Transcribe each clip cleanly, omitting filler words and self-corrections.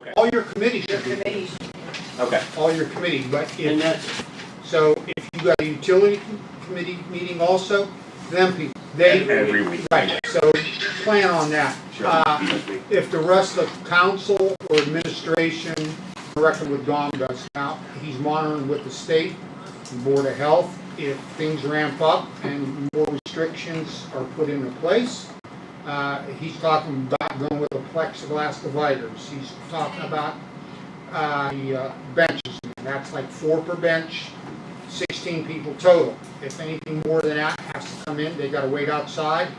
Okay. All your committees Your should be. committee should be here. Okay. All your committees, but And if, that's, so if you got a utility committee meeting also, them people, they. Every week. Right, so plan on that. Sure. If the rest of council or administration, reckon with Dom does now, he's monitoring with the state, the Board of Health. If things ramp up and more restrictions are put into place, he's talking about going with the plexiglass dividers. He's talking about the benches. That's like 4 per bench, 16 people total. If anything more than that has to come in, they got to wait outside,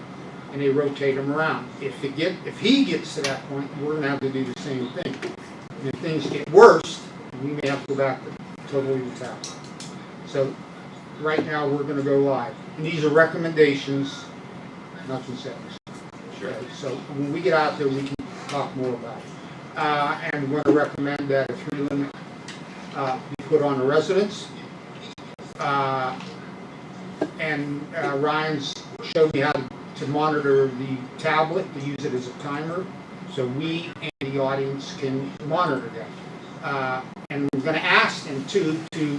and they rotate them around. If he gets to that point, we're going to have to do the same thing. And if things get worse, we may have to go back to totally detached. So right now we're going to go live, and these are recommendations, nothing set. Sure. Okay, so when we get out there, we can talk more about it. And we're going to recommend that a 3 limit be put on the residents. Ryan's showed me how to monitor the tablet, to use it as a timer, so we and the audience can monitor that. And we're going to ask them to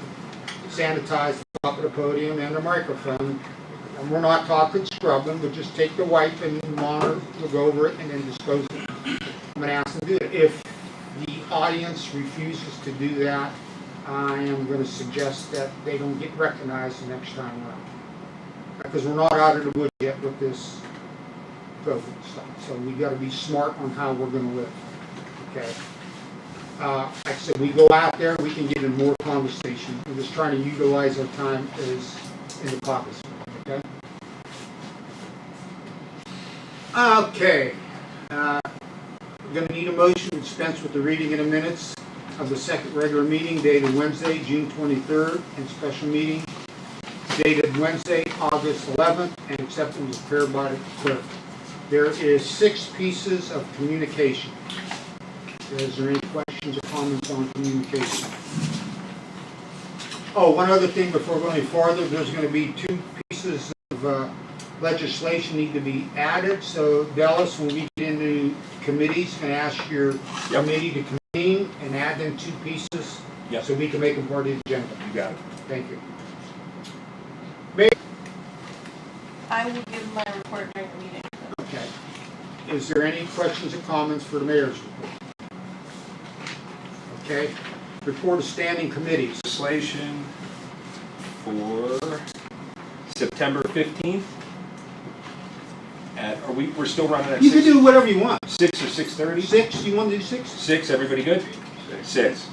sanitize the top of the podium and the microphone. And we're not talking scrub them, but just take the wipe and monitor, look over it, and then dispose of it. I'm going to ask them to do it. If the audience refuses to do that, I am going to suggest that they don't get recognized the next time around. Because we're not out of the woods yet with this COVID stuff. So we got to be smart on how we're going to live. Okay. Like I said, we go out there, we can get in more conversation. We're just trying to utilize our time as in the caucus. Okay. Okay. We're going to need a motion to dispense with the reading of the minutes of the second regular meeting dated Wednesday, June 23rd, and special meeting dated Wednesday, August 11th, and acceptance is prepared by the clerk. There is 6 pieces of communication. Is there any questions or comments on communication? Oh, one other thing before we go any farther, there's going to be 2 pieces of legislation need to be added. So Dallas, when we get into committees, can I ask your committee to convene and add them 2 pieces so we can make them part of the agenda? You got it. Thank you. I will give my report during the meeting. Okay. Is there any questions or comments for the mayor's report? Okay. Report of standing committees. Legislation for September 15th. We're still running at You 6? can do whatever you want. 6 or 6:30? 6? You want to do 6? 6, everybody good? 6.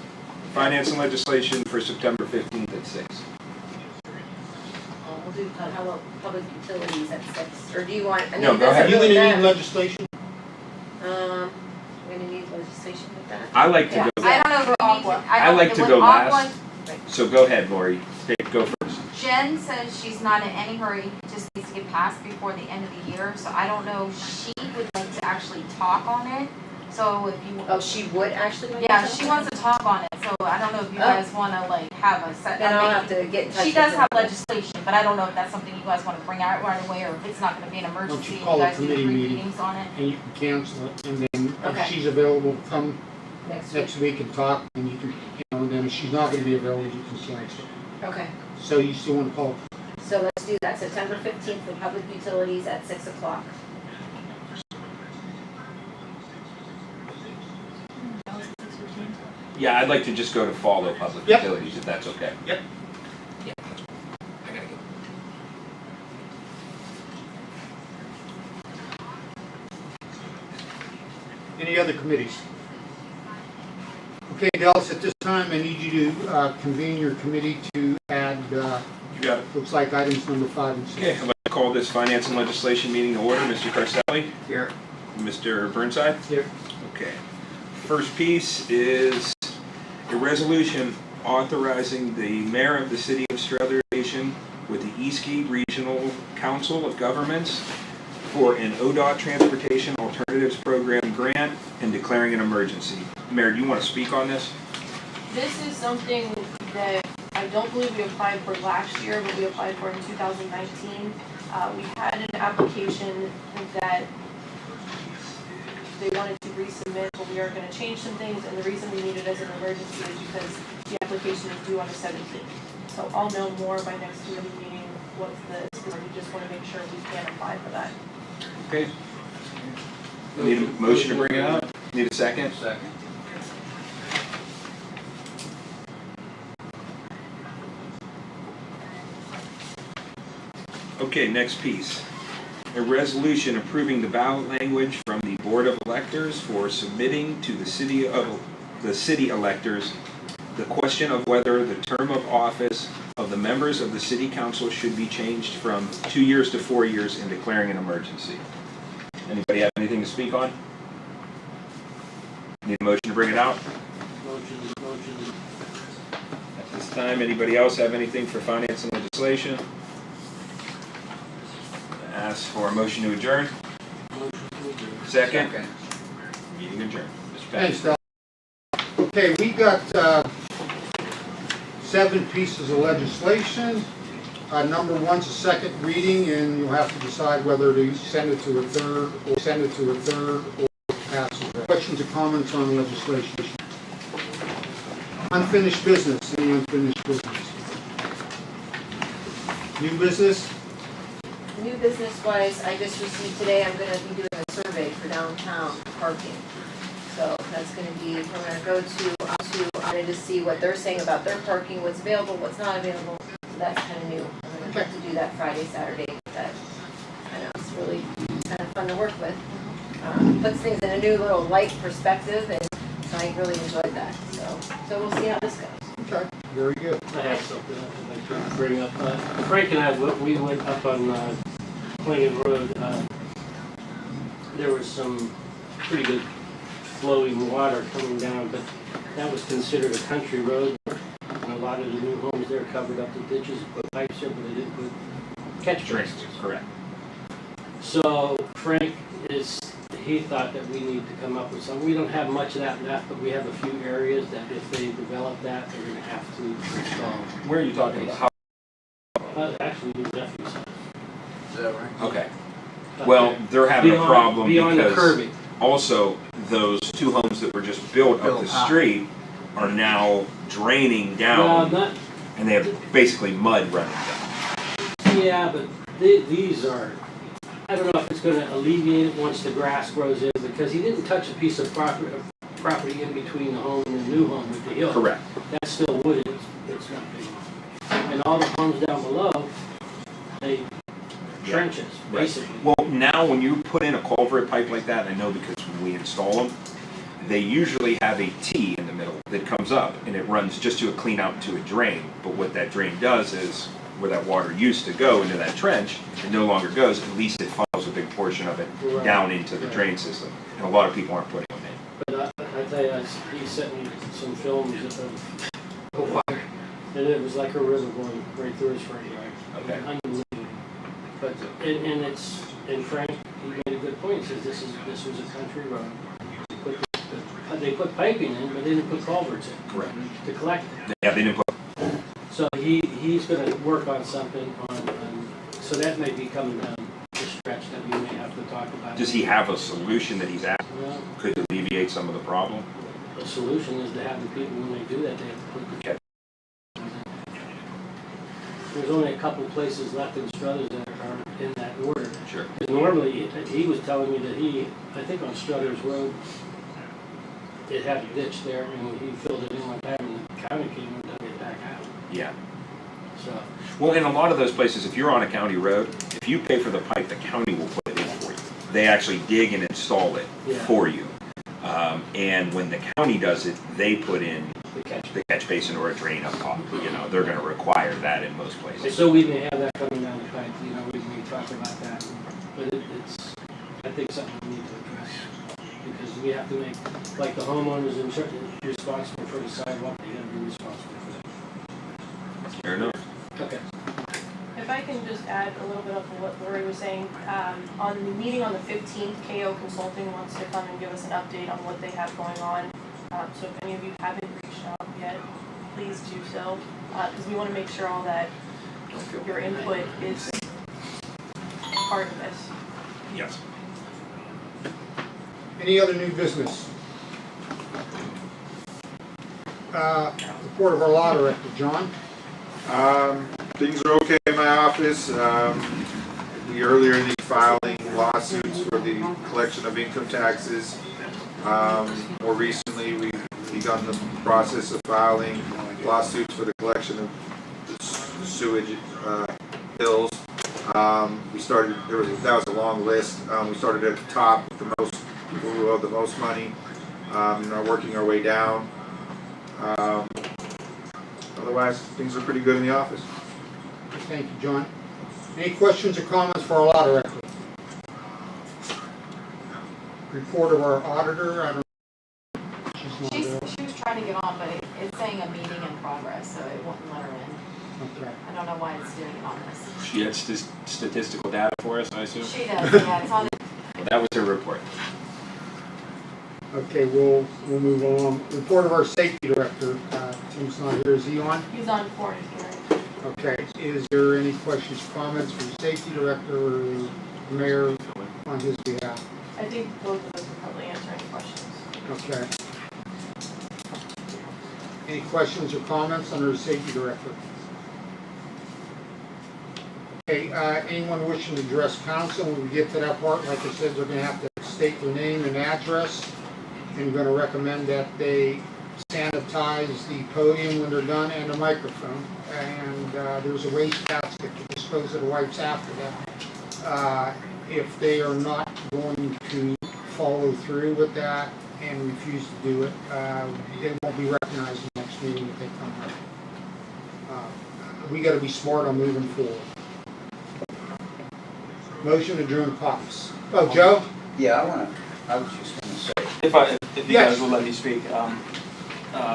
Finance and legislation for September 15th at 6. We'll do, how about public utilities at 6? Or do you want, I No, mean, go ahead. Are you really going to need matter. legislation? We're gonna need legislation with that? I like to Yeah, go. I don't know if we need to. I like to with go Aqua, last. So go ahead, Lori. Go first. Jen says she's not in any hurry, just needs to get passed before the end of the year, so I don't know if she would like to actually talk on it. So if you, Oh, she would actually like to yeah, talk she about wants to talk on it, so I don't know if you guys wanna like have a set. Then I'll have to get in touch She with does her. have legislation, but I don't know if that's something you guys wanna bring out right away, or if it's not gonna be an emergency, you and call you a guys do committee 3 meeting? meetings on it. And you can cancel it, and then Okay. if she's available, come Next week. next week and talk, and you can, and then if she's not going to be available, you can cancel it. Okay, So you still want to call? so let's do that, September 15th for public utilities at 6 o'clock. Yeah, I'd like to just go to follow public Yep. utilities if that's okay. Yep. I gotta go. Any other committees? Okay, Dallas, at this time, I need you to convene your committee to add, You got it. looks like items number 5 and 6. Okay, I'd like to call this finance and legislation meeting to order. Mr. Carselli? Here. Mr. Burnside? Here. Okay. First piece is a resolution authorizing the mayor of the city of Struthers with the Eastgate Regional Council of Governments for an ODOT Transportation Alternatives Program grant and declaring an emergency. Mayor, do you want to speak on this? This is something that I don't believe we applied for last year, but we applied for in 2019. We had an application that they wanted to resubmit, but we are gonna change some things, and the reason we need it as an emergency is because the application is due on the 17th. So I'll know more by next committee meeting what we just wanna make sure we can apply for that. Okay. Need a motion to bring it out? Need a second? Second. Okay, next piece. A resolution approving the ballot language from the Board of Electors for submitting to the city electors the question of whether the term of office of the members of the city council should be changed from 2 years to 4 years and declaring an emergency. Anybody have anything to speak on? Need a motion to bring it out? Motion. At this time, anybody else have anything for finance and legislation? Ask for a motion to adjourn. Second. Meeting adjourned. Mr. Thanks, Patrick. Del. Okay, we got 7 pieces of legislation. Number 1's a second reading, and you'll have to decide whether to send it to a third or pass it. Questions or comments on legislation? Unfinished business. Any unfinished business? New business? New business-wise, I just received today, I'm gonna be doing a survey for downtown parking. So that's gonna be, we're gonna go to see what they're saying about their parking, what's available, what's not available. So that's kind of new. I'm gonna have to do that Friday, Saturday. That I know it's really kind of fun to work with. Puts things in a new little light perspective, and so I really enjoyed that. So we'll see how this goes. Okay, very good. I have something I'd like to bring up. Frank and I, we went up on Plain Road. There was some pretty good flowing water coming down, but that was considered a country road. And a lot of the new homes there covered up the ditches, put pipes in, but they didn't put catch basins. Correct. So Frank he thought that we need to come up with some. We don't have much of that left, but we have a few areas that if they develop that, they're going to have to install. Where are you talking about? Actually, New Nephew's house. Is that right? Okay. Well, they're having a problem beyond the because curbing. also those 2 homes that were just built up the street are now draining Well, down, and they have basically mud running down. yeah, but these are. I don't know if it's going to alleviate it once the grass grows in, because he didn't touch a piece of property in between the home and the new home with the hill. Correct. That's still wooded. It's not big. And all the homes down below, they trenches basically. Well, now when you put in a culvert pipe like that, I know because when we install them, they usually have a T in the middle that comes up and it runs just to a clean out to a drain. But what that drain does is, where that water used to go into that trench, it no longer goes. At least it follows a big portion of it down into the drain system. And a lot of people aren't putting them in. But I tell you, he sent me some films of the water, and it was like a river going right through his front yard. Okay. Unbelievable. But and Frank, he made a good point. He says this was a country road. They put piping in, but they didn't put culverts in. Correct. To collect it. Yeah, they didn't put. So he's going to work on something on so that may be coming down the stretch that we may have to talk about. Does he have a solution that he's asking? Well, Could alleviate some of the problem? the solution is to have the people, when they do that, they have to put the Okay. There's only a couple places left in Struthers that are in that order. Sure. Because normally, he was telling me that I think on Struthers Road, it had a ditch there, and he filled it in one time, and the county came and dug it back out. Yeah. So, Well, in a lot of those places, if you're on a county road, if you pay for the pipe, the county will put it in for you. They actually dig and install it Yeah. for you. And when the county does it, they put in the catch basin or a drain up top. You know, they're going to require that in most places. So we may have that coming down the pipe, we may talk about that, but it's, I think something we need to address. Because we have to make, like the homeowners in certain responsible for the sidewalk, they gotta be responsible for that. Fair enough. Okay. If I can just add a little bit of what Lori was saying, on the meeting on the 15th, KO Consulting wants to come and give us an update on what they have going on. So if any of you haven't reached out yet, please do so, because we want to make sure all that your input is part of this. Yes. Any other new business? Report of our law director, John. Things are okay in my office. We earlier in the filing lawsuits for the collection of income taxes. More recently, we've begun the process of filing lawsuits for the collection of the sewage bills. We started, that was a long list. We started at the top with the most people who owe the most money, and are working our way down. Otherwise, things are pretty good in the office. Thank you, John. Any questions or comments for our law director? Report of our auditor. I don't. She's not there. She was trying to get on, but it's saying a meeting in progress, so it wouldn't let her in. Okay. I don't know why it's doing it on this. She had statistical data for us, I assume? She does, yeah, it's on. Well, that was her report. Okay, we'll move on. Report of our safety director. Tim's not here. Is he on? He's on quarantine. Okay. Is there any questions, comments for the safety director or the mayor on his behalf? I think both of us will probably answer any questions. Okay. Any questions or comments under the safety director? Okay, anyone wishing to address council, when we get to that part, like I said, they're gonna have to state their name and address. And gonna recommend that they sanitize the podium when they're done and the microphone. And there's a waste basket to dispose of the wipes after that. If they are not going to follow through with that and refuse to do it, they won't be recognized in the next meeting if they come here. We gotta be smart on moving forward. Motion to adjourn Caucus. Oh, Joe? Yeah, I was just gonna say. If you Yes. guys will let me speak, a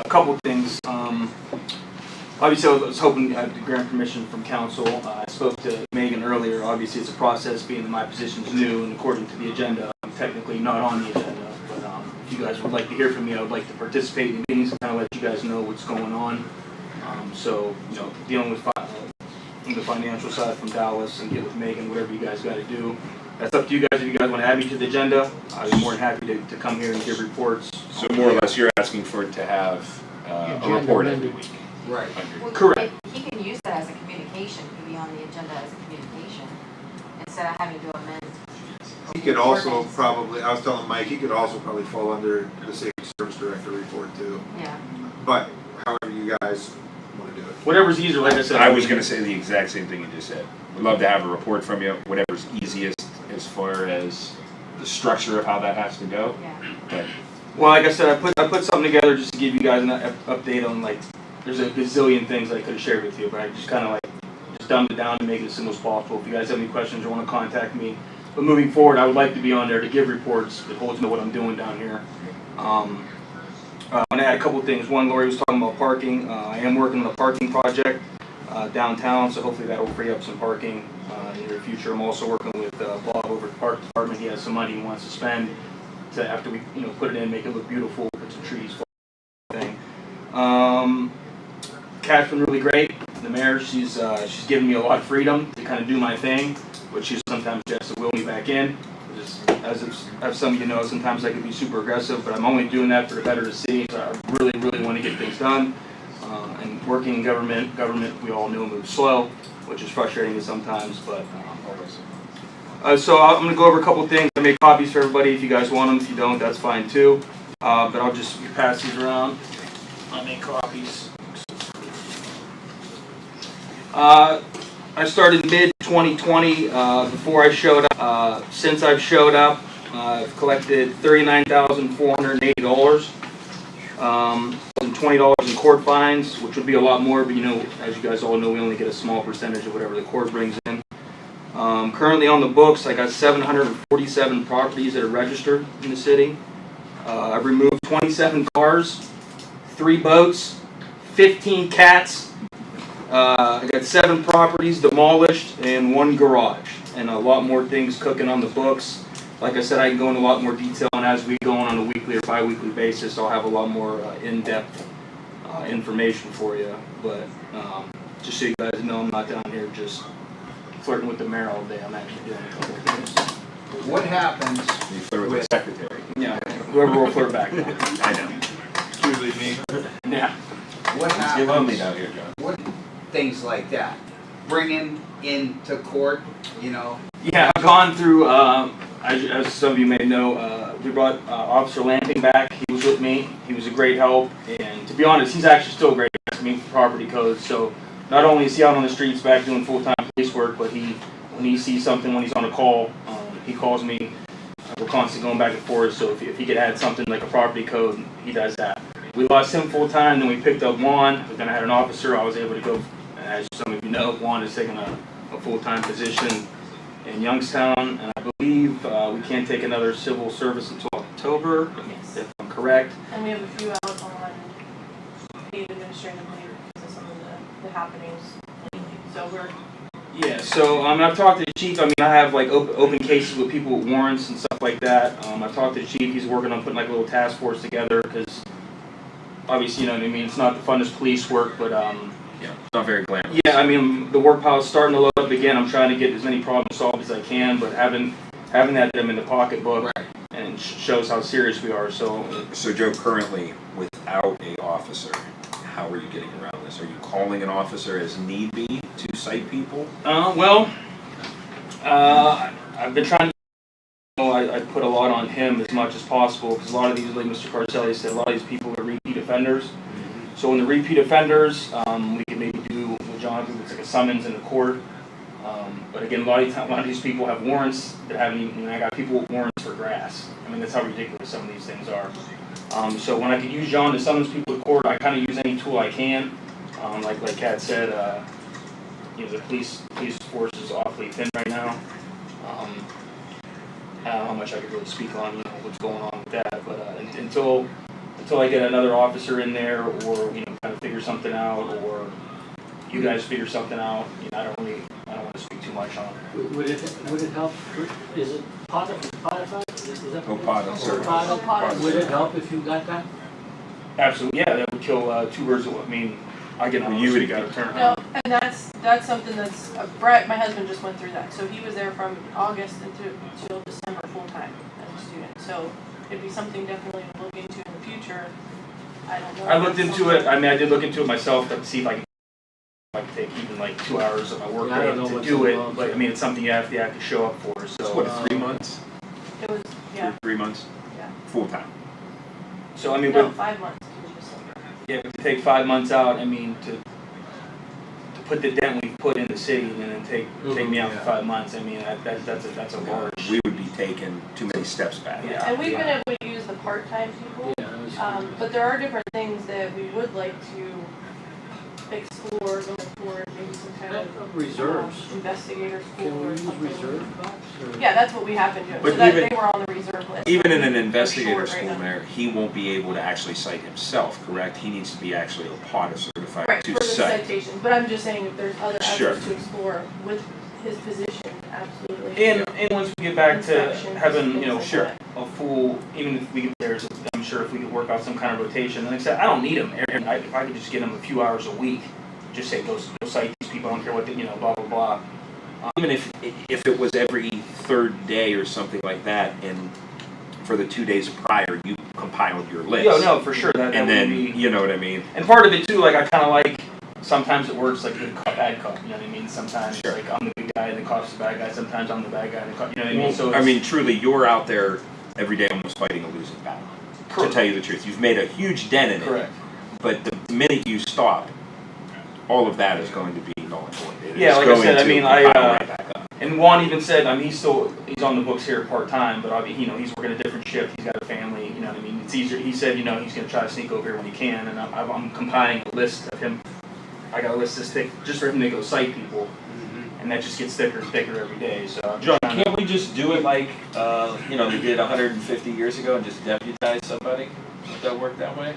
couple things. Obviously, I was hoping to grant permission from council. I spoke to Megan earlier. Obviously, it's a process, being that my position's new, and according to the agenda, I'm technically not on the agenda. But if you guys would like to hear from me, I would like to participate in meetings and kind of let you guys know what's going on. So, dealing with the financial side from Dallas and get with Megan, whatever you guys got to do. That's up to you guys. If you guys want to add me to the agenda, I'd be more than happy to come here and give reports. So more or less, you're asking for it to have a report every week. Right. Well, Correct. He can use that as a communication, he can be on the agenda as a communication, instead of having to amend. He could also ordinance. probably, I was telling Mike, he could also probably fall under the safety service director report too. Yeah. But however you guys want to do it. Whatever's easier, like I said. I was going to say the exact same thing you just said. We'd love to have a report from you, whatever's easiest as far as the structure of how that has to go. Yeah. But Well, like I said, I put something together just to give you guys an update on, like, there's a gazillion things I could have shared with you, but I just kind of just dumbed it down to make it as simple as possible. If you guys have any questions or want to contact me. But moving forward, I would like to be on there to give reports that holds me what I'm doing down here. I'm going to add a couple of things. One, Lori was talking about parking. I am working on a parking project downtown, so hopefully that will free up some parking in the near future. I'm also working with Bob over at the park department. He has some money he wants to spend to, after we put it in, make it look beautiful, put some trees, thing. Kat's been really great. The mayor, she's given me a lot of freedom to kind of do my thing, which she sometimes has to will me back in. Just, as some of you know, sometimes I can be super aggressive, but I'm only doing that for the better to see. So I really, really want to get things done. And working in government, we all know moves slow, which is frustrating sometimes, but so I'm going to go over a couple things. I make copies for everybody if you guys want them. If you don't, that's fine too. But I'll just pass these around. I make copies. I started mid-2020 before I showed up. Since I've showed up, I've collected $39,480. And $20 in court fines, which would be a lot more, but as you guys all know, we only get a small percentage of whatever the court brings in. Currently on the books, I got 747 properties that are registered in the city. I've removed 27 cars, 3 boats, 15 cats. I got 7 properties demolished and 1 garage, and a lot more things cooking on the books. Like I said, I can go into a lot more detail, and as we go on a weekly or bi-weekly basis, I'll have a lot more in-depth information for you. But just so you guys know, I'm not down here just flirting with the mayor all day. I'm actually doing a couple of things. What happens You flirt with the secretary. Yeah, whoever will flirt back. I know. It's usually me. Yeah. what You love me happens, down here, John. what, things like that? Bringing into court, you know? Yeah, I've gone through, as some of you may know, we brought Officer Lamping back. He was with me. He was a great help. And to be honest, he's actually still great at me for property codes. So not only is he out on the streets back doing full-time police work, but when he sees something, when he's on a call, he calls me. We're constantly going back and forth. So if he could add something like a property code, he does that. We lost him full-time, then we picked up Juan. Then I had an officer. I was able to go, as some of you know, Juan has taken a full-time position in Youngstown, and I believe we can't take another civil service until October, Yes. if I'm correct. And we have a few out on paid administrative leave because of some of the happenings lately. So we're, Yeah, so I've talked to the chief. I mean, I have like open cases with people with warrants and stuff like that. I've talked to the chief. He's working on putting like a little task force together because obviously, you know what I mean. It's not the funnest police work, but Yeah, it's not very glamorous. yeah, I mean, the work pile is starting to load up again. I'm trying to get as many problems solved as I can, but having that them in the pocketbook and shows how serious we are. So So Joe, currently, without a officer, how are you getting around this? Are you calling an officer as need be to cite people? I've been trying to. I put a lot on him as much as possible because a lot of these, like Mr. Carcelli said, a lot of these people are repeat offenders. So when the repeat offenders, we can maybe do with Jonathan, it's like a summons in the court. But again, a lot of these people have warrants that haven't even. I got people with warrants for grass. I mean, that's how ridiculous some of these things are. So when I could use John to summons people to court, I kind of use any tool I can. Like Kat said, you know, the police force is awfully thin right now. I don't know how much I could really speak on, you know, what's going on with that, but until I get another officer in there, or you know, kind of figure something out, or you guys figure something out, you know, I don't want to speak too much on it. Would it help, is it codified? Is that what it is? Opata, sir. Opata. Would it help if you got that? Absolutely, yeah, that would kill two birds with one. I mean, I get Well, on you you would got to turn no, around. and that's something that's, Brett, my husband just went through that. So he was there from August until December full-time as a student. So it'd be something definitely to look into in the future. I don't know. I looked into it. I mean, I did look into it myself to see if I could take even like 2 hours of my work Yeah, I day don't know to what's do it. involved. But I mean, it's something you have to show up for. So So what, 3 months? It was, yeah, 3 months? Yeah. Full time? So I mean, no, but 5 months. It was just like, yeah, to take 5 months out, I mean, to put the dent we've put in the city and then take me out for 5 months, I mean, that's a large. We would be taking too many steps back. Yeah. and we've been able to use the part-time people. Yeah, it was- But there are different things that we would like to explore going forward, maybe some kind of Reserves. investigator school Can we or use something. reserve cops or? Yeah, that's what we have been doing, But so that even- they were on the reserve list. Even in an They're investigator short right school, now. Mayor, he won't be able to actually cite himself, correct? He needs to be actually Opata certified Right, to for the cite. citations, but I'm just saying if there's other Sure. avenues to explore with his position, absolutely. And once we get back to Inspections, having, you know, things like a full, even if we get there, I'm sure if we could work out some kind of rotation. And like I said, I don't need him. If I could just get him a few hours a week, just say go cite these people. I don't care what you know, blah blah blah. Even if it was every third day or something like that, and for the 2 days prior, you compiled your list. Yeah, no, for sure. That And would then, be. you know what I mean? And part of it too, like I kind of like. Sometimes it works like good cop, bad cop. You know what I mean? Sometimes Sure. like I'm the good guy and the cop's the bad guy. Sometimes I'm the bad guy and the cop. You know what I mean? So I it's, mean, truly, you're out there every day almost fighting a losing battle. To tell you the truth, you've made a huge dent in it. correct. But the minute you stop, all of that is going to be null and void. It Yeah, is like I going said, I to mean, compile I, right back up. And Juan even said, I mean, he's on the books here part time, but you know, he's working a different shift. He's got a family. You know what I mean? It's easier. He said, you know, he's going to try to sneak over here when he can, and I'm compiling a list of him. I got a list this thick just for him to go cite people, and that just gets thicker and thicker every day. So I'm John, trying to- can't we just do it like, you know, they did 150 years ago and just deputize somebody? Would that work that way?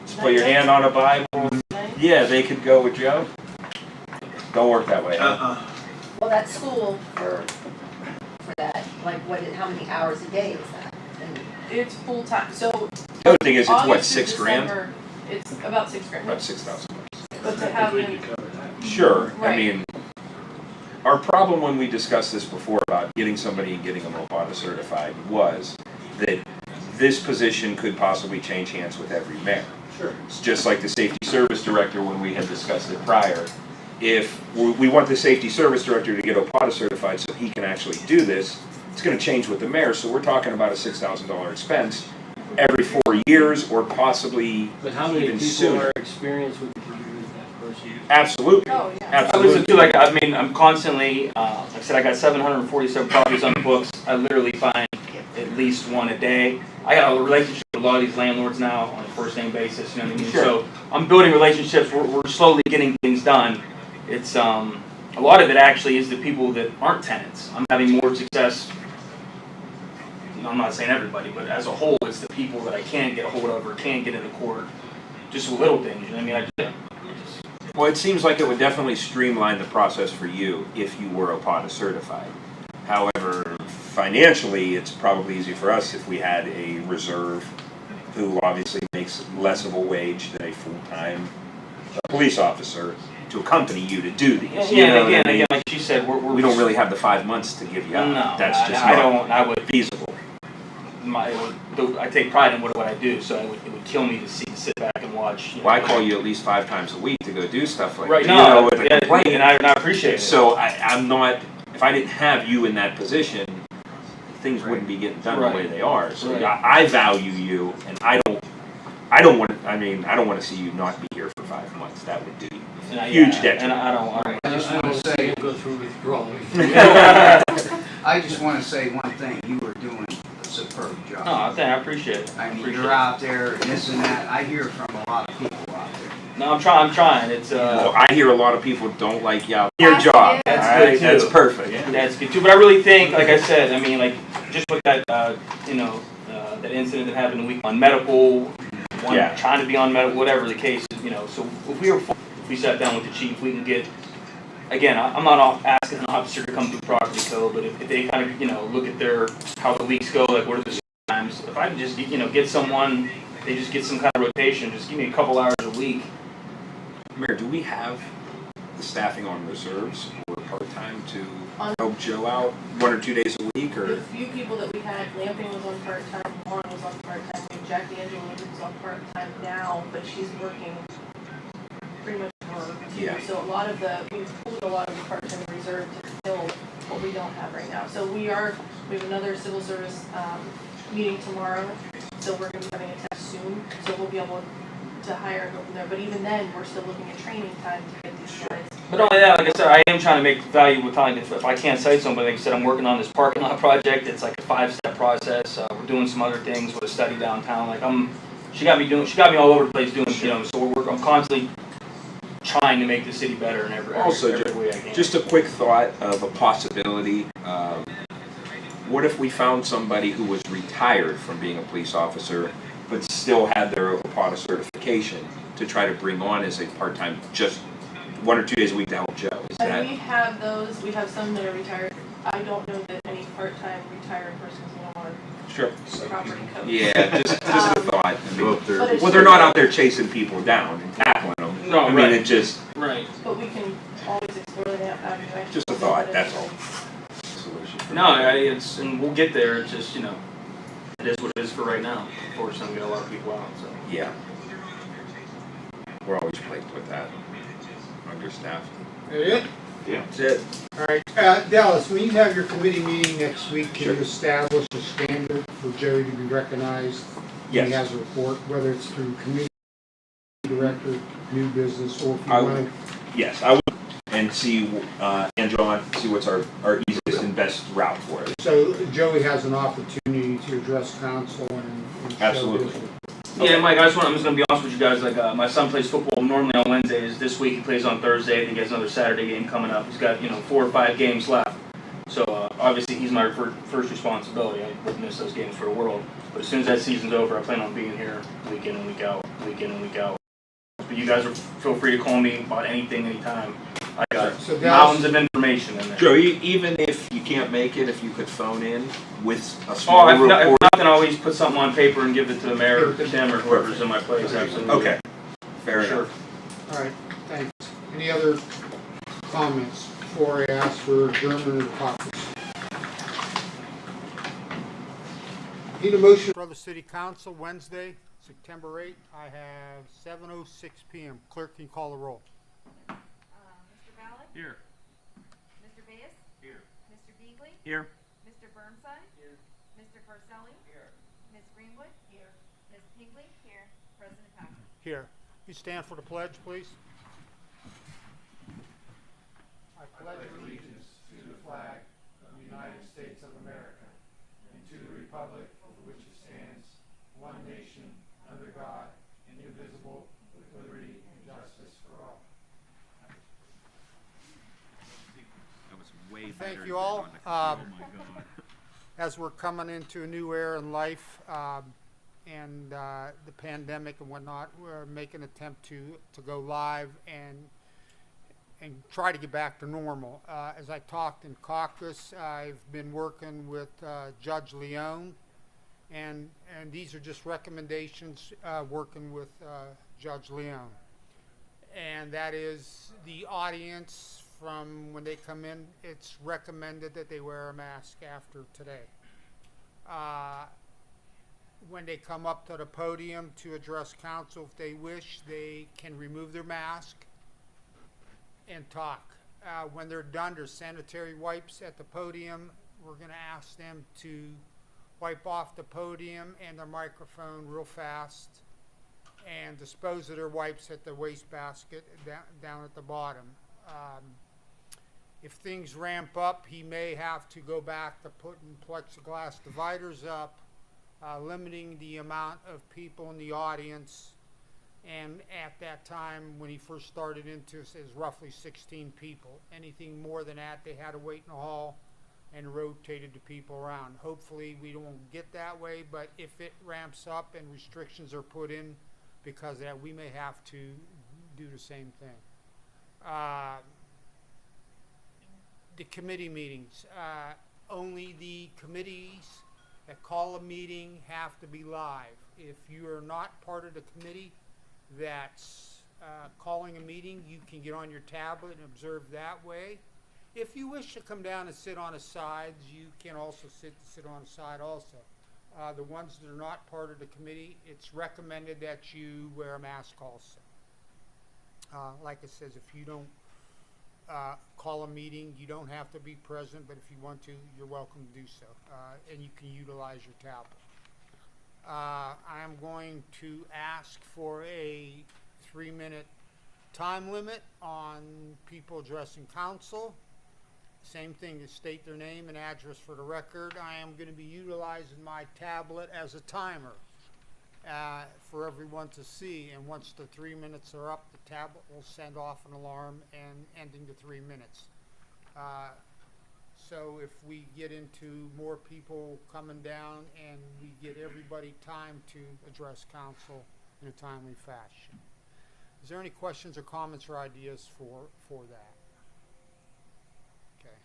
Just put your hand on a Bible. Yeah, they could go with Joe. Don't work that way, huh? Well, that's school for that, like how many hours a day is that? And It's full-time, so The other thing is, it's what, August to $6 grand? December, it's about 6 grand. About $6,000. But to I have think him, we could cover that. Sure, I Right. mean, our problem when we discussed this before about getting somebody and getting them OPATA certified was that this position could possibly change hands with every mayor. Sure. It's just like the safety service director when we had discussed it prior. If we want the safety service director to get OPATA certified so he can actually do this, it's going to change with the mayor. So we're talking about a $6,000 expense every 4 years or possibly But how many even people sooner. are experienced with that person? Absolutely. Oh, yeah. I Absolutely. listen to, like, I mean, I'm constantly, like I said, I got 747 properties on the books. I literally find at least one a day. I got a relationship with a lot of these landlords now on a first name basis, you know what I mean? Sure. So I'm building relationships, we're slowly getting things done. It's, a lot of it actually is the people that aren't tenants. I'm having more success, I'm not saying everybody, but as a whole, it's the people that I can't get a hold of or can't get into court. Just with little things, you know what I mean? Well, it seems like it would definitely streamline the process for you if you were OPATA certified. However, financially, it's probably easy for us if we had a reserve who obviously makes less of a wage than a full-time police officer to accompany you to do these. Yeah, You know and what I mean? again, like she said, We don't really have the 5 months to give you out. No, That's just I not don't. I would feasible. I take pride in what I do, so it would kill me to sit back and watch. Well, I call you at least 5 times a week to go do stuff like Right that. You know, now, with a yeah, complaint. and I appreciate it. So I'm not. If I didn't have you in that position, things wouldn't be getting done Right. the way they are. So Right. yeah, I value you, and I don't want. I mean, I don't want to see you not be here for 5 months. That would do you And I, huge yeah, detriment. And I don't. I just want to I say, don't go through withdrawal. I just want to say one thing, you are doing a superb job. No, I appreciate it. I mean, Appreciate you're it. out there and this and that, I hear from a lot of people out there. No, I'm trying. It's Well, I hear a lot of people don't like you out your That's job. good. That's all right? good, too. That's perfect. that's good too. But I really think, like I said, I mean, like just with that, that incident that happened a week on medical, one Yeah. trying to be on medical, whatever the case is, So if we sat down with the chief, we can get. Again, I'm not asking an officer to come through property code, but if they kind of, look at how the weeks go, like what are the times, if I can just, get someone, they just get some kind of rotation, just give me a couple hours a week. Mayor, do we have the staffing on reserves or part-time to On- help Joe out 1 or 2 days a week? The Or few people that we had, Lamping was on part-time, Juan was on part-time, and Jackie Angela is on part-time now, but she's working pretty much more too. Yeah. So a lot of we've pulled a lot of the part-time reserve to fill what we don't have right now. So we have another civil service, meeting tomorrow, so we're gonna be having a test soon, so we'll be able to hire and go from there. But even then, we're still looking at training time to get these guys. But not only that, like I said, I am trying to make valuable time. If I can't cite somebody, like I said, I'm working on this parking lot project. It's like a 5-step process. We're doing some other things with a study downtown. Like she got me all over the place doing, So I'm constantly trying to make the city better in every way I can. just a quick thought of a possibility. What if we found somebody who was retired from being a police officer, but still had their OPATA certification to try to bring on as a part-time, just 1 or 2 days a week to help Joe? Is And that we have those, we have some that are retired. I don't know that any part-time retired person's gonna want sure? property code. Yeah, just a thought. I mean, Go up there. But it's well, they're not out there chasing people down and tackling them. No, I mean, right. it just Right. But we can always explore that avenue. just a thought. That's all. Solution. No, and we'll get there. It's just, it is what it is for right now. Unfortunately, we got a lot of people out, so. Yeah. We're always plagued with that. Understaffed. It? That's it. All right, Dallas, when you have your committee meeting next week, can you establish a standard for Joey to be recognized? When he Yes. has a report, whether it's through committee director, new business, or if you I want would. Yes, I would. And see, and John, see what's our easiest and best route for it. So Joey has an opportunity to address council and show Absolutely. his- Yeah, Mike, I'm just gonna be honest with you guys. Like, my son plays football normally on Wednesdays. This week he plays on Thursday. I think he has another Saturday game coming up. He's got 4 or 5 games left. So obviously he's my first responsibility. I wouldn't miss those games for the world. But as soon as that season's over, I plan on being here week in and week out, week in and week out. But you guys feel free to call me about anything, anytime. I got So Dallas- mountains of information in there. Joe, even if you can't make it, if you could phone in with a Oh, small if report. not, then I always put something on paper and give it to the mayor or Tim or whoever's in my place. Absolutely. Okay, fair Sure. enough. All right, thanks. Any other comments? before I ask for adjournment of the caucus. Need a motion for the City Council, Wednesday, September 8th. I have 7:06 p.m. Clerk, can you call the roll? Mr. Ballard? Here. Mr. Bayes? Here. Mr. Beagley? Here. Mr. Burnside? Here. Mr. Carselli? Here. Ms. Greenwood? Here. Ms. Pinkley? Here. President Patrick? Here. You stand for the pledge, please. I pledge allegiance to the flag of the United States of America and to the republic for which it stands, one nation, under God, indivisible, with liberty and justice for all. That was way better. Thank you all. Oh my God. As we're coming into a new era in life, and the pandemic and whatnot, we're making an attempt to go live and try to get back to normal. As I talked in Caucus, I've been working with Judge Leone, and these are just recommendations working with Judge Leone. And that is the audience from when they come in, it's recommended that they wear a mask after today. When they come up to the podium to address council, if they wish, they can remove their mask and talk. When they're done, there's sanitary wipes at the podium. We're going to ask them to wipe off the podium and their microphone real fast and dispose of their wipes at the wastebasket down at the bottom. If things ramp up, he may have to go back to putting plexiglass dividers up, limiting the amount of people in the audience. And at that time, when he first started into this, it was roughly 16 people. Anything more than that, they had to wait in the hall and rotated the people around. Hopefully, we don't get that way, but if it ramps up and restrictions are put in because of that, we may have to do the same thing. The committee meetings, only the committees that call a meeting have to be live. If you are not part of the committee that's calling a meeting, you can get on your tablet and observe that way. If you wish to come down and sit on the sides, you can also sit on the side also. The ones that are not part of the committee, it's recommended that you wear a mask also. Like it says, if you don't call a meeting, you don't have to be present, but if you want to, you're welcome to do so, and you can utilize your tablet. I am going to ask for a 3-minute time limit on people addressing council. Same thing, to state their name and address for the record. I am going to be utilizing my tablet as a timer for everyone to see, and once the 3 minutes are up, the tablet will send off an alarm and ending the 3 minutes. So if we get into more people coming down and we get everybody time to address council in a timely fashion. Is there any questions or comments or ideas for that? Okay.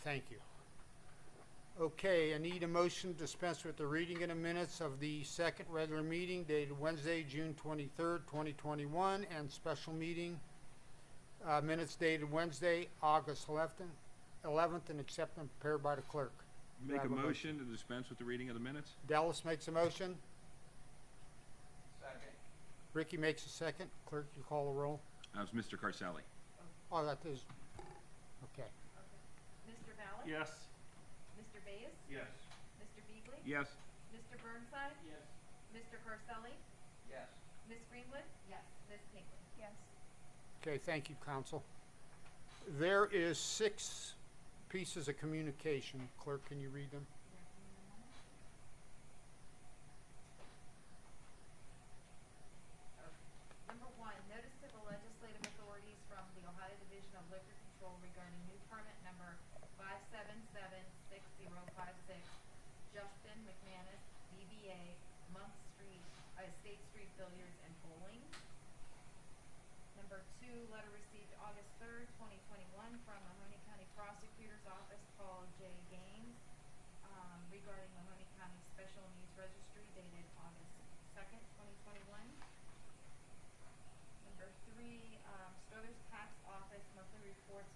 Thank you. Okay, I need a motion to dispense with the reading of the minutes of the second regular meeting dated Wednesday, June 23rd, 2021, and special meeting minutes dated Wednesday, August 11th, and accept them prepared by the clerk. Make a motion to dispense with the reading of the minutes? Dallas makes a motion. Second. Ricky makes a second. Clerk, you call the roll. That was Mr. Carselli. Oh, that is, okay. Mr. Ballard? Yes. Mr. Bayes? Yes. Mr. Beagley? Yes. Mr. Burnside? Yes. Mr. Carselli? Yes. Ms. Greenwood? Yes. Ms. Pinkley? Yes. Okay, thank you, council. There is 6 pieces of communication. Clerk, can you read them? Number 1, notice to the legislative authorities from the Ohio Division of Liquor Control regarding new permit number 5776056, Justin McManus, DBA, Monk Street, State Street Billiards and Bowling. Number 2, letter received August 3rd, 2021 from Mahoney County Prosecutor's Office, Paul J. Gaines, regarding Mahoney County Special Needs Registry dated August 2nd, 2021. Number 3, Struthers Tax Office monthly reports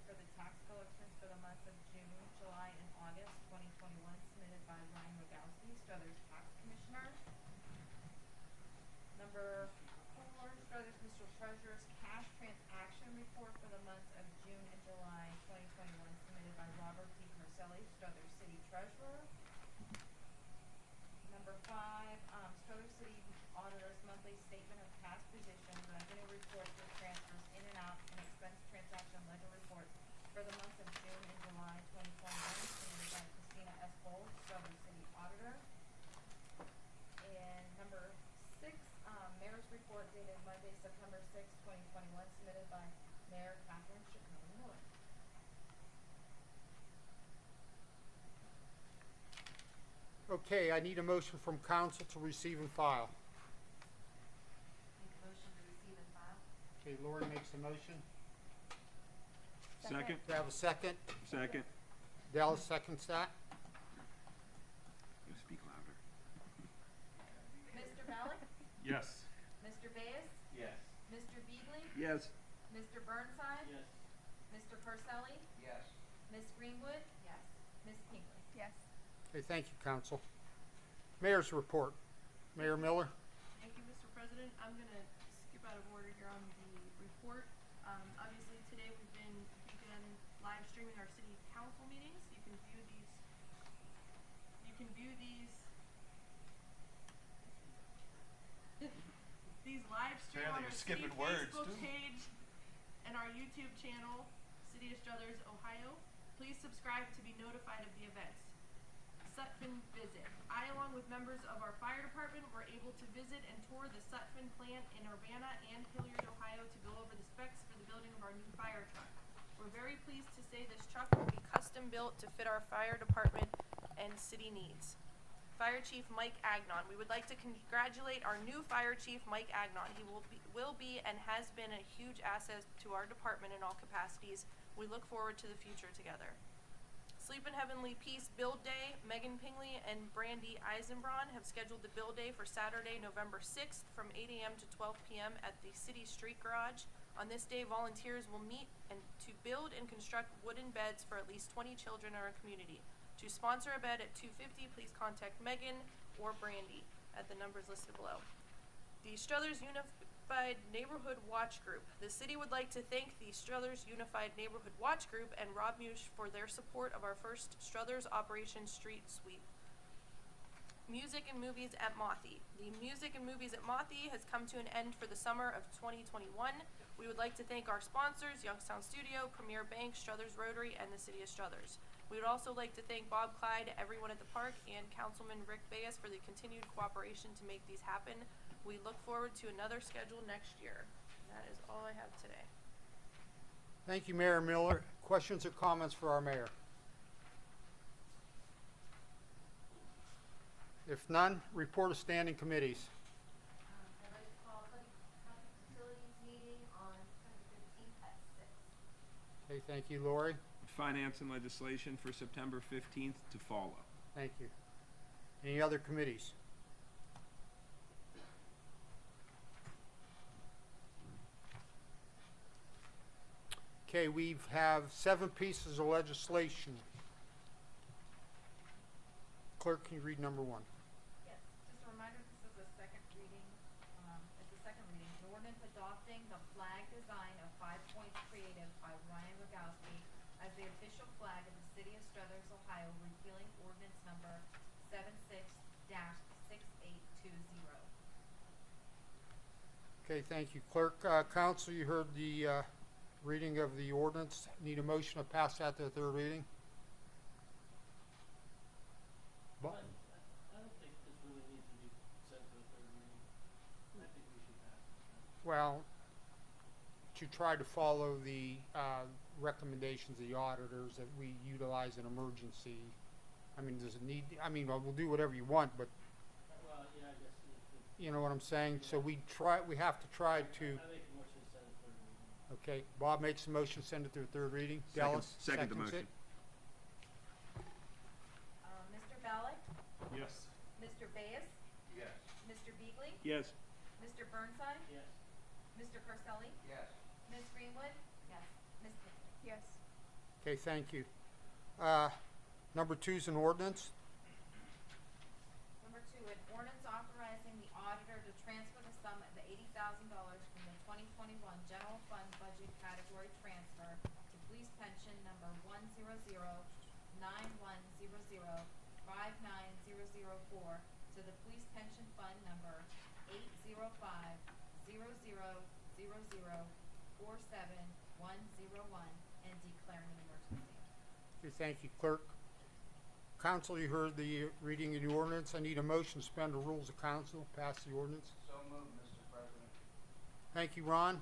City Auditor's monthly statement of past position, revenue reports for transfers in and out, and expense transaction ledger reports for the months of June and July 2021, submitted by Christina S. Bowles, Struthers City Auditor. And number 6, Mayor's report dated Monday, September 6, 2021, submitted by Mayor Catherine Miller. Okay, I need a motion from council to receive and file. Make a motion to receive and file. Okay, Lori makes the motion. Second? Do I have a second? Second. Dallas seconds that. You speak louder. Mr. Ballack? Yes. Mr. Bayes? Yes. Mr. Beagley? Yes. Mr. Burnside? Yes. Mr. Purcelli? Yes. Ms. Greenwood? Yes. Ms. Pinkley? Yes. Okay, thank you, council. Mayor's report. Mayor Miller? Thank you, Mr. President. I'm gonna skip out of order here on the report. Obviously, today we've begun live streaming our city council meetings. You can view these live stream on our city Facebook page and our YouTube channel, City of Struthers, Ohio. Please subscribe to be notified of the events. Sutphin visit. I, along with members of our fire department, were able to visit and tour the Sutphin plant in Urbana and Hilliard, Ohio, to go over the specs for the building of our new fire truck. We're very pleased to say this truck will be custom built to fit our fire department and city needs. Fire Chief Mike Agnon. We would like to congratulate our new Fire Chief, Mike Agnon. He will be and has been a huge asset to our department in all capacities. We look forward to the future together. Sleep in Heavenly Peace Build Day. Megan Pingley and Brandy Eisenbraun have scheduled the build day for Saturday, November 6th from 8 a.m. to 12 p.m. at the City Street Garage. On this day, volunteers will meet and to build and construct wooden beds for at least 20 children in our community. To sponsor a bed at $250, please contact Megan or Brandy at the numbers listed below. The Struthers Unified Neighborhood Watch Group. The city would like to thank the Struthers Unified Neighborhood Watch Group and Rob Mush for their support of our first Struthers Operation Street Sweep. Music and Movies at Mothy. The Music and Movies at Mothy has come to an end for the summer of 2021. We would like to thank our sponsors, Youngstown Studio, Premier Bank, Struthers Rotary, and the City of Struthers. We would also like to thank Bob Clyde, everyone at the park, and Councilman Rick Bayes for the continued cooperation to make these happen. We look forward to another schedule next year. And that is all I have today. Thank you, Mayor Miller. Questions or comments for our mayor? If none, report of standing committees. I'd like to call Public Facilities meeting on September 15th at 6. Okay, thank you, Lori. Finance and legislation for September 15th to follow. Thank you. Any other committees? Okay, we have 7 pieces of legislation. Clerk, can you read number 1? Yes, just a reminder, this is the second reading, an ordinance adopting the flag design of 5 Points Creative by Ryan Rogowski as the official flag of the City of Struthers, Ohio, repealing ordinance number 76-6820. Okay, thank you. Clerk, council, you heard the reading of the ordinance. Need a motion to pass that to the third reading? I don't think this really needs to be sent to a third reading. I think we should pass it. Well, to try to follow the recommendations of the auditors that we utilize an emergency. I mean, does it need, I mean, we'll do whatever you want, but Well, yeah, I guess you know what I'm saying? So we have to try to, I make a motion to send it to third reading. okay, Bob makes a motion, send it to a third reading. Dallas Second the seconds motion. it. Mr. Ballack? Yes. Mr. Bayes? Yes. Mr. Beagley? Yes. Mr. Burnside? Yes. Mr. Purcelli? Yes. Ms. Greenwood? Yes. Ms. Pinkley? Yes. Okay, thank you. Number 2 is an ordinance. Number 2, an ordinance authorizing the auditor to transfer the sum of the $80,000 from the 2021 general fund budget category transfer to police pension number 1009100590004 to to the police pension fund number 805-0000-47101 and declaring an emergency. Okay, thank you, clerk. Council, you heard the reading of the ordinance. I need a motion to suspend the rules of council, pass the ordinance. So moved, Mr. President. Thank you, Ron.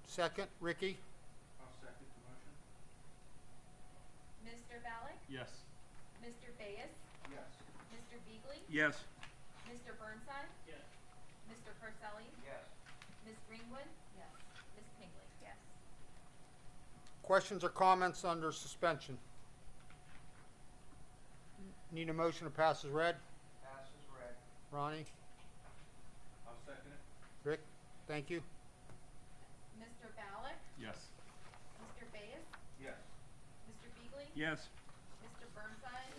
Second, Ricky? I'll second the motion. Mr. Ballack? Yes. Mr. Bayes? Yes. Mr. Beagley? Yes. Mr. Burnside? Yes. Mr. Parselli? Yes. Ms. Greenwood? Yes. Ms. Pinkley? Yes. Questions or comments under suspension? Need a motion to pass as read. Pass is read. Ronnie? I'll second it. Rick? Thank you. Mr. Ballack? Yes. Mr. Bayes? Yes. Mr. Beagley? Yes. Mr. Burnside?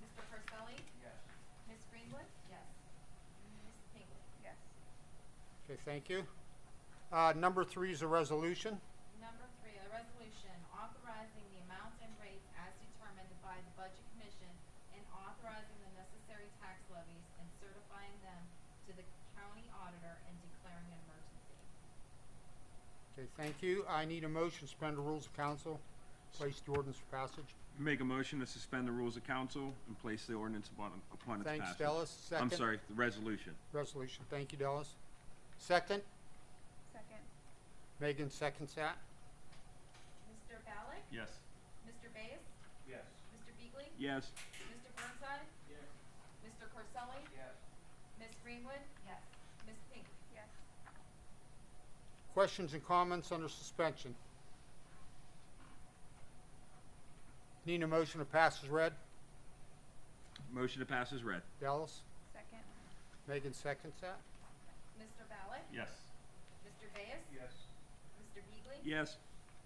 Mr. Parselli? Yes. Ms. Greenwood? Yes. Ms. Pinkley? Yes. Okay, thank you. Number 3 is a resolution. Number 3, a resolution authorizing the amount and rates as determined by the Budget Commission and authorizing the necessary tax levies and certifying them to the county auditor and declaring an emergency. Okay, thank you. I need a motion to suspend the rules of council, place the ordinance for passage. Make a motion to suspend the rules of council and place the ordinance upon its passage. Thanks, Dallas. I'm Second. sorry, the resolution. Resolution. Thank you, Dallas. Second. Second. Megan seconds that. Mr. Ballack? Yes. Mr. Bayes? Yes. Mr. Beagley? Yes. Mr. Burnside? Yes. Mr. Corselli? Yes. Ms. Greenwood? Yes. Ms. Pinkley? Yes. Questions and comments under suspension? Need a motion to pass as read. Motion to pass is read. Dallas. Second. Megan seconds that. Mr. Ballack? Yes. Mr. Bayes? Yes. Mr. Beagley? Yes.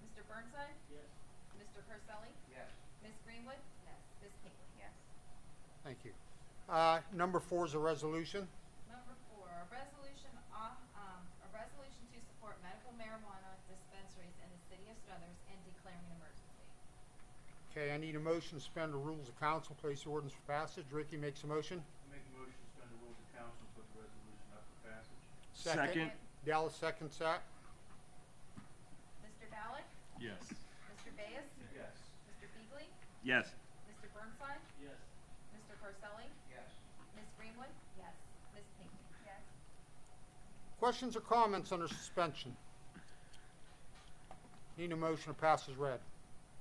Mr. Burnside? Yes. Mr. Corselli? Yes. Ms. Greenwood? Yes. Ms. Pinkley? Yes. Thank you. Number 4 is a resolution. Number 4, a resolution to support medical marijuana dispensaries in the city of Struthers and declaring an emergency. Okay, I need a motion to suspend the rules of council, place the ordinance for passage. Ricky makes a motion. Make a motion to suspend the rules of council, put the resolution up for passage. Second. Dallas seconds that. Mr. Ballack? Yes. Mr. Bayes? Yes. Mr. Beagley? Yes. Mr. Burnside? Yes. Mr. Corselli? Yes. Ms. Greenwood? Yes. Ms. Pinkley? Yes. Questions or comments under suspension? Need a motion to pass as read.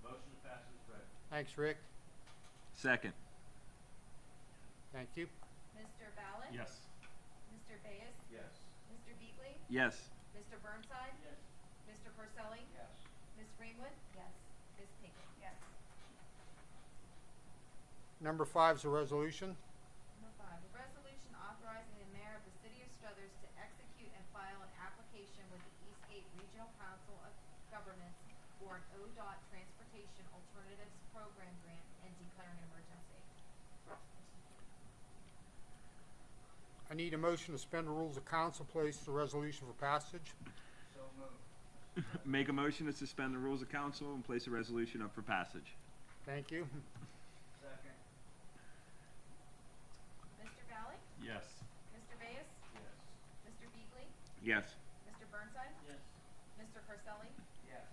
Motion to pass is read. Thanks, Rick. Second. Thank you. Mr. Ballack? Yes. Mr. Bayes? Yes. Mr. Beagley? Yes. Mr. Burnside? Yes. Mr. Corselli? Yes. Ms. Greenwood? Yes. Ms. Pinkley? Yes. Number 5 is a resolution. Number 5, a resolution authorizing the mayor of the city of Struthers to execute and file an application with the Eastgate Regional Council of Governments for an ODOT Transportation Alternatives Program grant and declaring an emergency. I need a motion to suspend the rules of council, place the resolution for passage. So moved. Make a motion to suspend the rules of council and place a resolution up for passage. Thank you. Second. Mr. Ballack? Yes. Mr. Bayes? Yes. Mr. Beagley? Yes. Mr. Burnside? Yes. Mr. Corselli? Yes.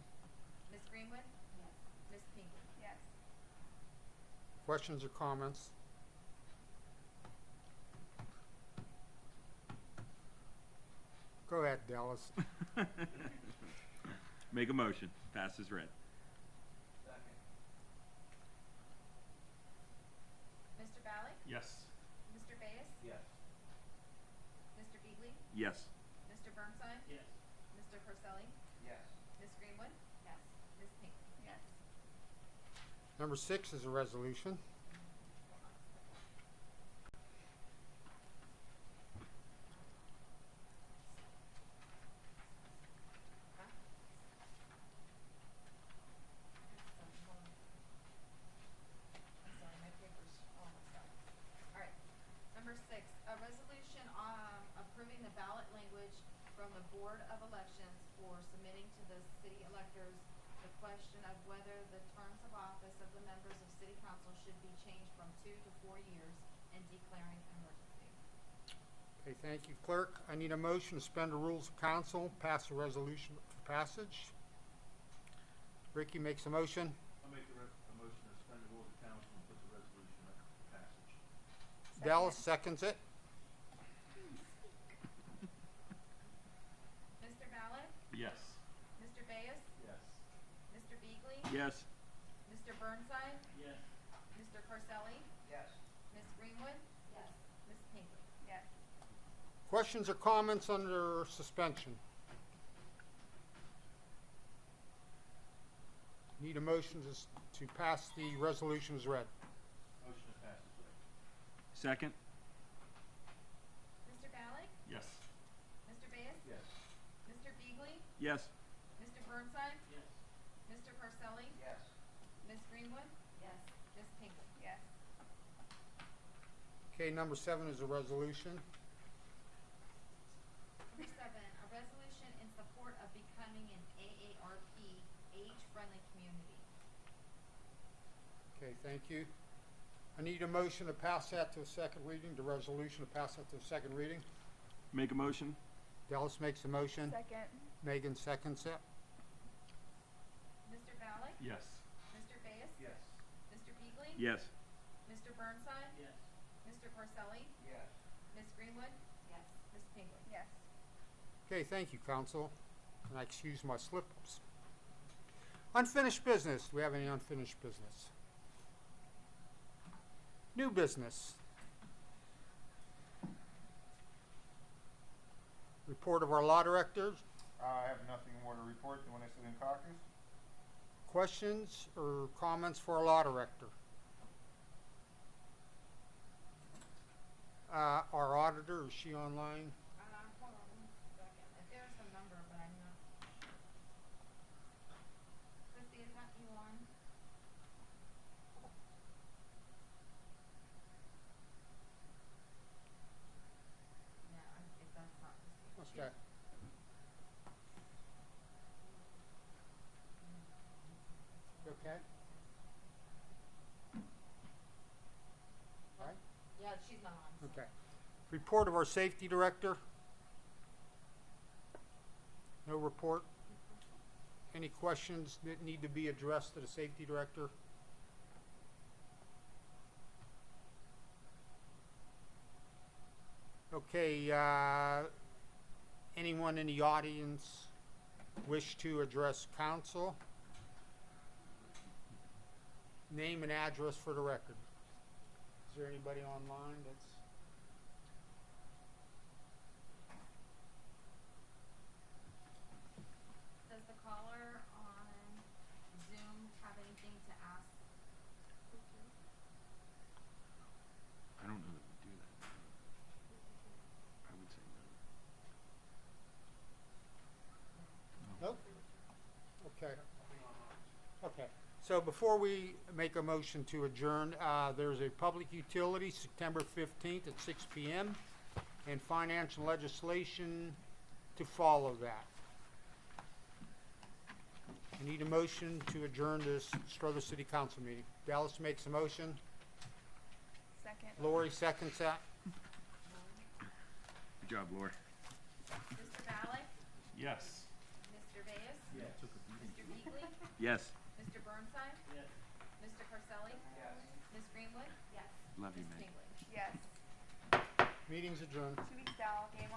Ms. Greenwood? Yes. Ms. Pinkley? Yes. Questions or comments? Go ahead, Dallas. Make a motion. Pass is read. Second. Mr. Ballack? Yes. Mr. Bayes? Yes. Mr. Beagley? Yes. Mr. Burnside? Yes. Mr. Corselli? Yes. Ms. Greenwood? Yes. Ms. Pinkley? Yes. Number 6 is a resolution. I'm sorry, my paper's almost done. All right. Number 6, a resolution approving the ballot language from the Board of Elections for submitting to the city electors the question of whether the terms of office of the members of city council should be changed from 2 to 4 years and declaring an emergency. Okay, thank you, clerk. I need a motion to suspend the rules of council, pass a resolution for passage. Ricky makes a motion. I'll make a motion to suspend the rules of council and put the resolution up for passage. Dallas seconds it. Mr. Malik, Yes. Mr. Bayes, Yes. Mr. Beagley, Yes. Mr. Burnside, Yes. Mr. Carselli, Yes. Ms. Greenwood, Yes. Ms. Pinkley. Yes. Questions or comments under suspension? Need a motion to pass the resolution as read. Motion to pass is read. Second? Mr. Malik, Yes. Mr. Bayes, Yes. Mr. Beagley, Yes. Mr. Burnside, Yes. Mr. Carselli, Yes. Ms. Greenwood, Yes. Ms. Pinkley. Yes. Okay, number 7 is a resolution. Number 7, a resolution in support of becoming an AARP age-friendly community. Okay, thank you. I need a motion to pass that to a second reading, the resolution to pass that to a second reading. Make a motion? Dallas makes a motion. Second. Megan seconds it. Mr. Malik, Yes. Mr. Bayes, Yes. Mr. Beagley, Yes. Mr. Burnside, Yes. Mr. Carselli, Yes. Ms. Greenwood, Yes. Ms. Pinkley. Yes. Okay, thank you, council. And I excuse my slip-ups. Unfinished business. Do we have any unfinished business? New business. Report of our law directors. I have nothing more to report than when I sit in caucus. Questions or comments for our law director? Our auditor, is she online? Hold on one second. There's a number, but I'm not sure. Christy, is that you on? No, if that's not Christy. Okay. You okay? Right? Yeah, she's not on. Okay. Report of our safety director. No report. Any questions that need to be addressed to the safety director? Okay, anyone in the audience wish to address council? Name and address for the record. Is there anybody online that's? Does the caller on Zoom have anything to ask? I don't know that we do that. I would say no. Nope. Okay. Okay. So before we make a motion to adjourn, there's a public utility September 15th at 6 p.m. and financial legislation to follow that. I need a motion to adjourn this Struthers City Council meeting. Dallas makes a motion. Second. Lori seconds that. Good job, Lori. Mr. Malik, Yes. Mr. Bayes, Yes. Mr. Beagley, Yes. Mr. Burnside, Yes. Mr. Carselli, Yes. Ms. Greenwood, Yes. Love you, Ms. man. Pinkley. Yes. Meeting's adjourned. 2 weeks out. Game on.